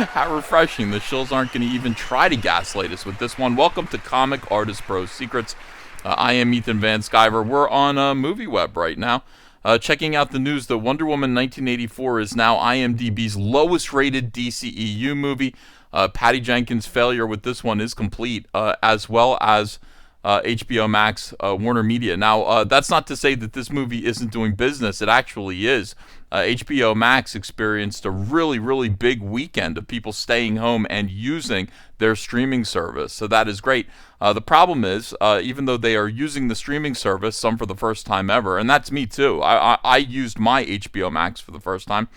How refreshing. The shills aren't going to even try to gaslight us with this one. Welcome to Comic Artist Pro Secrets. I am Ethan Van Sciver. We're on MovieWeb right now. Checking out the news, the Wonder Woman 1984 is now IMDb's lowest rated DCEU movie. Patty Jenkins' failure with this one is complete, as well as HBO Max, Warner Media. Now, that's not to say that this movie isn't doing business. It actually is. HBO Max experienced a really, really big weekend of people staying home and using their streaming service. So that is great. The problem is, even though they are using the streaming service, some for the first time ever, and that's me too. I used my HBO Max for the first time.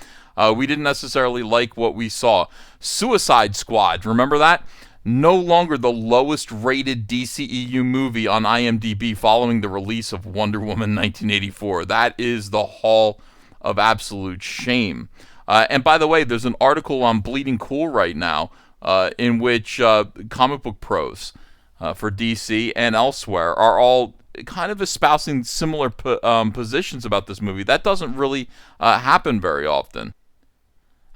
We didn't necessarily like what we saw. Suicide Squad, remember that? No longer the lowest rated DCEU movie on IMDb following the release of Wonder Woman 1984. That is the hall of absolute shame. And by the way, there's an article on Bleeding Cool right now in which comic book pros for DC and elsewhere are all kind of espousing similar positions about this movie. That doesn't really happen very often.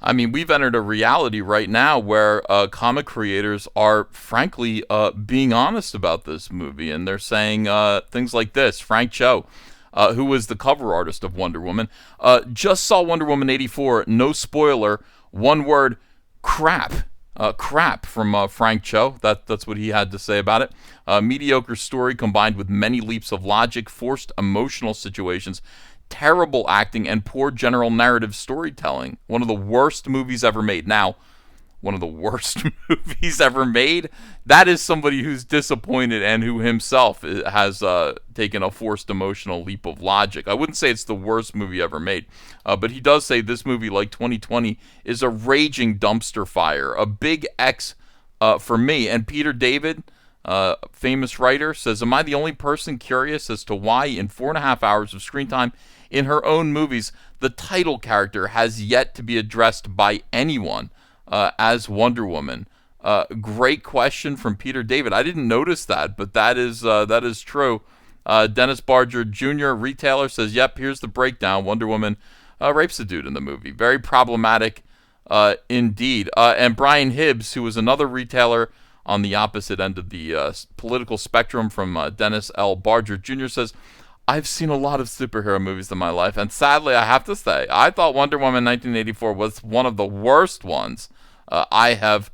I mean, we've entered a reality right now where comic creators are, frankly, being honest about this movie. And they're saying things like this. Frank Cho, who was the cover artist of Wonder Woman, just saw Wonder Woman 84. No spoiler. One word, crap. Crap from Frank Cho. That's what he had to say about it. Mediocre story combined with many leaps of logic, forced emotional situations, terrible acting, and poor general narrative storytelling. One of the worst movies ever made. Now, one of the worst movies ever made? That is somebody who's disappointed and who himself has taken a forced emotional leap of logic. I wouldn't say it's the worst movie ever made, but he does say this movie, like 2020, is a raging dumpster fire. A big X for me. And Peter David, famous writer, says, am I the only person curious as to why in 4.5 hours of screen time in her own movies, the title character has yet to be addressed by anyone as Wonder Woman? Great question from Peter David. I didn't notice that, but that is true. Dennis Barger Jr., retailer, says, yep, here's the breakdown. Wonder Woman rapes a dude in the movie. Very problematic indeed. And Brian Hibbs, who was another retailer on the opposite end of the political spectrum from Dennis L. Barger Jr., says, I've seen a lot of superhero movies in my life, and sadly, I have to say, I thought Wonder Woman 1984 was one of the worst ones I have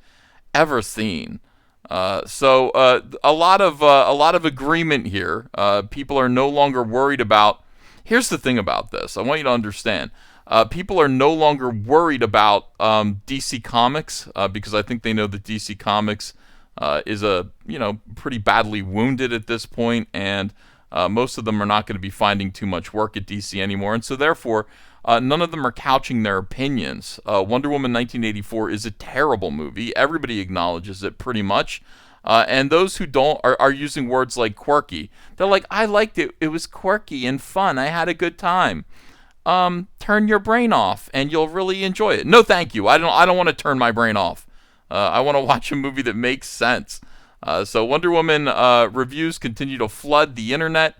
ever seen. So a lot of agreement here. People are no longer worried about. Here's the thing about this. I want you to understand. People are no longer worried about DC Comics because I think they know that DC Comics is pretty badly wounded at this point, and most of them are not going to be finding too much work at DC anymore, and so therefore, none of them are couching their opinions. Wonder Woman 1984 is a terrible movie. Everybody acknowledges it pretty much, and those who don't are using words like quirky. They're like, I liked it. It was quirky and fun. I had a good time. Turn your brain off, and you'll really enjoy it. No, thank you. I don't want to turn my brain off. I want to watch a movie that makes sense. So Wonder Woman reviews continue to flood the internet,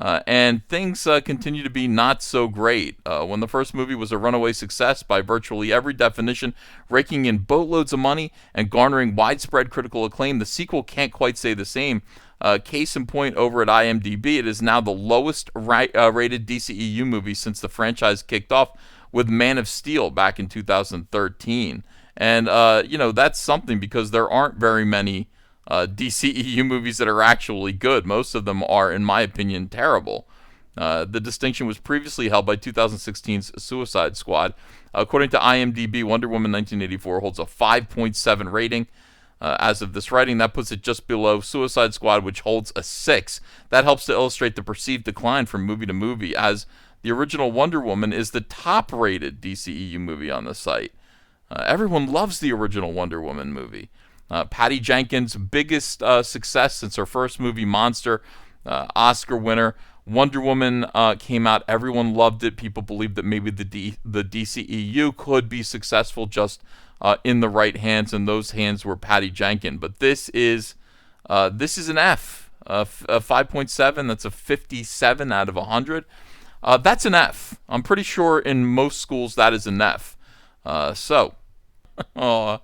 and things continue to be not so great. When the first movie was a runaway success by virtually every definition, raking in boatloads of money and garnering widespread critical acclaim, the sequel can't quite say the same. Case in point, over at IMDb, it is now the lowest rated DCEU movie since the franchise kicked off with Man of Steel back in 2013. And, that's something because there aren't very many DCEU movies that are actually good. Most of them are, in my opinion, terrible. The distinction was previously held by 2016's Suicide Squad. According to IMDb, Wonder Woman 1984 holds a 5.7 rating. As of this writing, that puts it just below Suicide Squad, which holds a 6. That helps to illustrate the perceived decline from movie to movie, as the original Wonder Woman is the top-rated DCEU movie on the site. Everyone loves the original Wonder Woman movie. Patty Jenkins' biggest success since her first movie, Monster, Oscar winner. Wonder Woman came out. Everyone loved it. People believed that maybe the DCEU could be successful just in the right hands, and those hands were Patty Jenkins. But this is an F, a 5.7. That's a 57 out of 100. That's an F. I'm pretty sure in most schools that is an F. So Oh,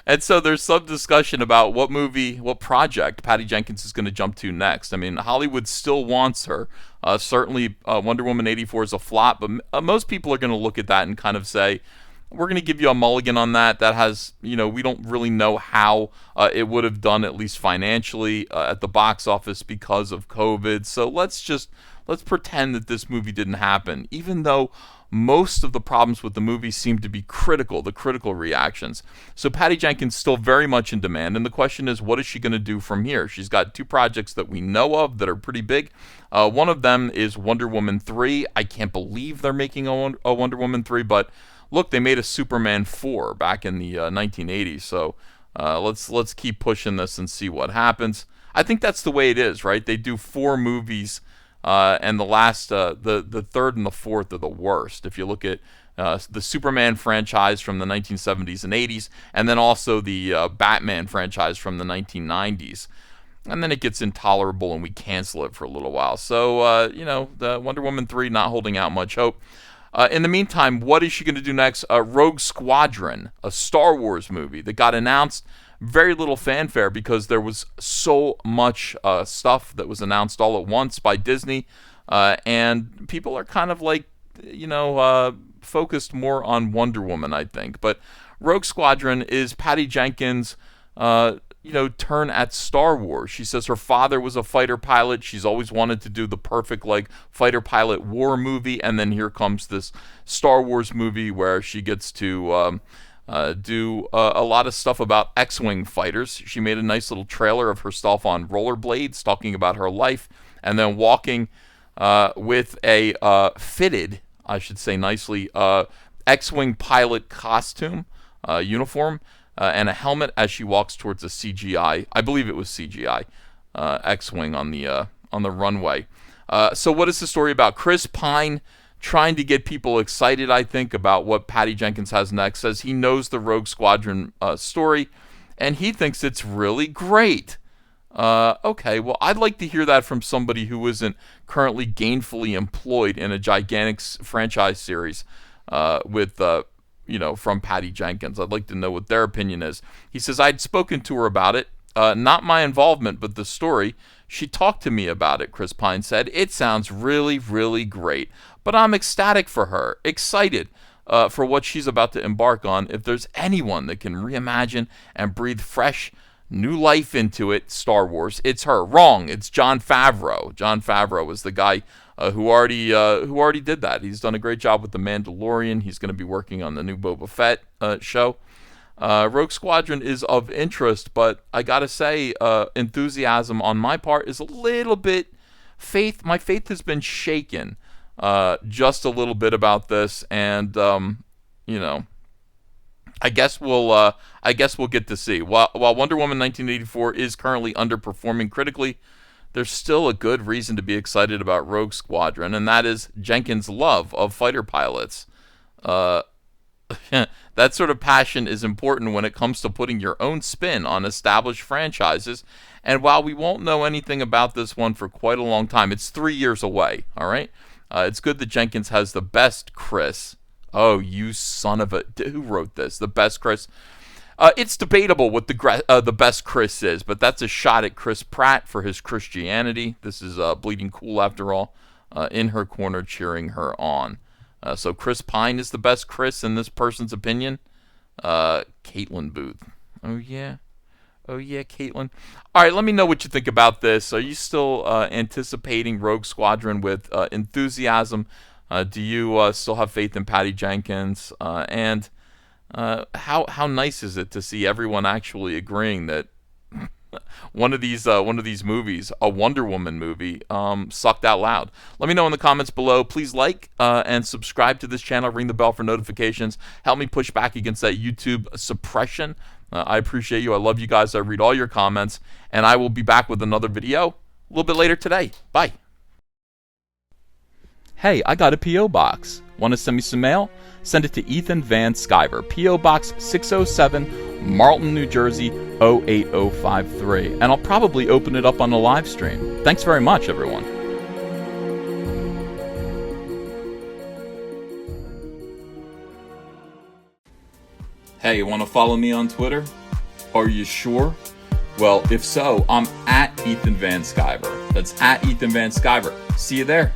and so there's some discussion about what project Patty Jenkins is going to jump to next. I mean, Hollywood still wants her. Certainly, Wonder Woman 84 is a flop, but most people are going to look at that and kind of say, we're going to give you a mulligan on that. That has, we don't really know how it would have done, at least financially, at the box office because of COVID. So let's pretend that this movie didn't happen, even though most of the problems with the movie seem to be the critical reactions. So Patty Jenkins still very much in demand, and the question is, what is she going to do from here? She's got two projects that we know of that are pretty big. One of them is Wonder Woman 3. I can't believe they're making a Wonder Woman 3, but look, they made a Superman 4 back in the 1980s, so let's keep pushing this and see what happens. I think that's the way it is, right? They do 4 movies, and the last, the third and the fourth are the worst. If you look at the Superman franchise from the 1970s and 80s, and then also the Batman franchise from the 1990s. And then it gets intolerable and we cancel it for a little while. So, the Wonder Woman 3 not holding out much hope. In the meantime, what is she going to do next? Rogue Squadron, a Star Wars movie that got announced. Very little fanfare because there was so much stuff that was announced all at once by Disney. And people are kind of like, focused more on Wonder Woman, I think. But Rogue Squadron is Patty Jenkins' turn at Star Wars. She says her father was a fighter pilot. She's always wanted to do the perfect fighter pilot war movie, and then here comes this Star Wars movie where she gets to do a lot of stuff about X-Wing fighters. She made a nice little trailer of herself on rollerblades talking about her life, and then walking with a fitted, I should say nicely, X-Wing pilot costume, uniform, and a helmet as she walks towards a CGI, I believe it was CGI, X-Wing on the runway. So what is the story about? Chris Pine trying to get people excited, I think, about what Patty Jenkins has next, says he knows the Rogue Squadron story, and he thinks it's really great. Okay, well, I'd like to hear that from somebody who isn't currently gainfully employed in a gigantic franchise series with from Patty Jenkins. I'd like to know what their opinion is. He says, I'd spoken to her about it. Not my involvement, but the story. She talked to me about it, Chris Pine said. It sounds really, really great. But I'm ecstatic for her, excited for what she's about to embark on. If there's anyone that can reimagine and breathe fresh, new life into it, Star Wars, it's her. Wrong. It's Jon Favreau. Jon Favreau is the guy who already did that. He's done a great job with The Mandalorian. He's going to be working on the new Boba Fett show. Rogue Squadron is of interest, but I gotta say, enthusiasm on my part is a little bit my faith has been shaken just a little bit about this, and I guess we'll get to see. While Wonder Woman 1984 is currently underperforming critically, there's still a good reason to be excited about Rogue Squadron, and that is Jenkins' love of fighter pilots. That sort of passion is important when it comes to putting your own spin on established franchises. And while we won't know anything about this one for quite a long time, it's 3 years away, all right? It's good that Jenkins has the best Chris. Oh, you son of a... Who wrote this? The best Chris? It's debatable what the best Chris is, but that's a shot at Chris Pratt for his Christianity. This is Bleeding Cool, after all, in her corner cheering her on. So Chris Pine is the best Chris in this person's opinion. Caitlin Booth. Oh, yeah, Caitlin. All right, let me know what you think about this. Are you still anticipating Rogue Squadron with enthusiasm? Do you still have faith in Patty Jenkins? And how nice is it to see everyone actually agreeing that one of these movies, a Wonder Woman movie, sucked out loud? Let me know in the comments below. Please like and subscribe to this channel. Ring the bell for notifications. Help me push back against that YouTube suppression. I appreciate you. I love you guys. I read all your comments, and I will be back with another video a little bit later today. Bye. Hey, I got a P.O. box. Want to send me some mail? Send it to Ethan Van Sciver, P.O. Box 607, Marlton, New Jersey, 08053. And I'll probably open it up on a live stream. Thanks very much, everyone. Hey, you want to follow me on Twitter? Are you sure? Well, if so, I'm at Ethan Van Sciver. That's at Ethan Van Sciver. See you there.